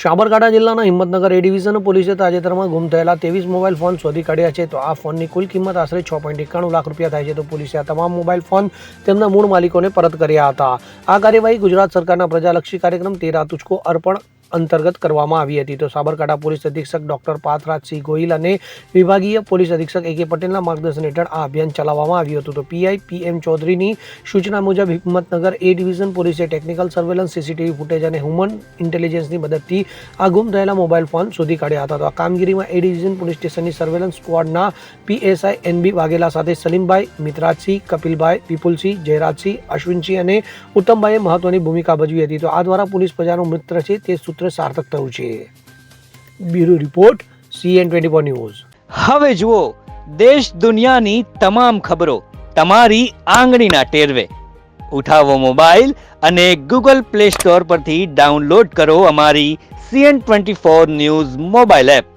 સાબરકાંઠા જિલ્લાના હિંમતનગર એ ડિવિઝન પોલીસે તાજેતરમાં ગુમ થયેલા 23 મોબાઈલ ફોન શોધી કાઢ્યા છે. તો આ ફોનની કુલ કિંમત આશરે 6.91 લાખ રૂપિયા થાય છે. તો પોલીસે આ તમામ મોબાઈલ ફોન તેમના મૂળ માલિકોને પરત કર્યા હતા. આ કાર્યવાહી ગુજરાત સરકારના પ્રજાલક્ષી કાર્યક્રમ તેરા તુજકો અર્પણ અંતર્ગત કરવામાં આવી હતી. તો સાબરકાંઠા પોલીસ અધિક્ષક ડોક્ટર પાર્થરાજસિંહ ગોહિલ અને વિભાગીય પોલીસ અધિક્ષક એ.કે. પટેલના માર્ગદર્શન હેઠળ આ અભિયાન ચલાવવામાં આવ્યું હતું. તો પીઆઈ પીએમ ચૌધરીની સૂચના મુજબ હિંમતનગર એ ડિવિઝન પોલીસે ટેકનિકલ સર્વેલન્સ, સીસીટીવી ફૂટેજ અને હ્યુમન ઇન્ટેલિજન્સની મદદથી આ ગુમ થયેલા મોબાઈલ ફોન શોધી કાઢ્યા હતા. તો આ કામગીરીમાં એ ડિવિઝન પોલીસ સ્ટેશનની સર્વેલન્સ સ્ક્વોડના પીએસઆઈ એનબી વાઘેલા સાથે સલીમભાઈ, મિતરાજસિંહ, કપિલભાઈ, વિપુલસિંહ, જયરાજસિંહ, અશ્વિનસિંહ અને ઉત્તમભાઈએ મહત્વની ભૂમિકા ભજવી હતી. તો આ દ્વારા પોલીસ પ્રજાનો મિત્ર છે તે સૂત્ર સાર્થક થયું છે. Bureau report CN24 news. હવે જુઓ દેશ દુનિયાની તમામ ખબરો તમારી આંગળીના ટેરવે. ઉઠાવો મોબાઈલ અને ગૂગલ પ્લે સ્ટોર પરથી ડાઉનલોડ કરો અમારી CN24 ન્યૂઝ મોબાઈલ એપ.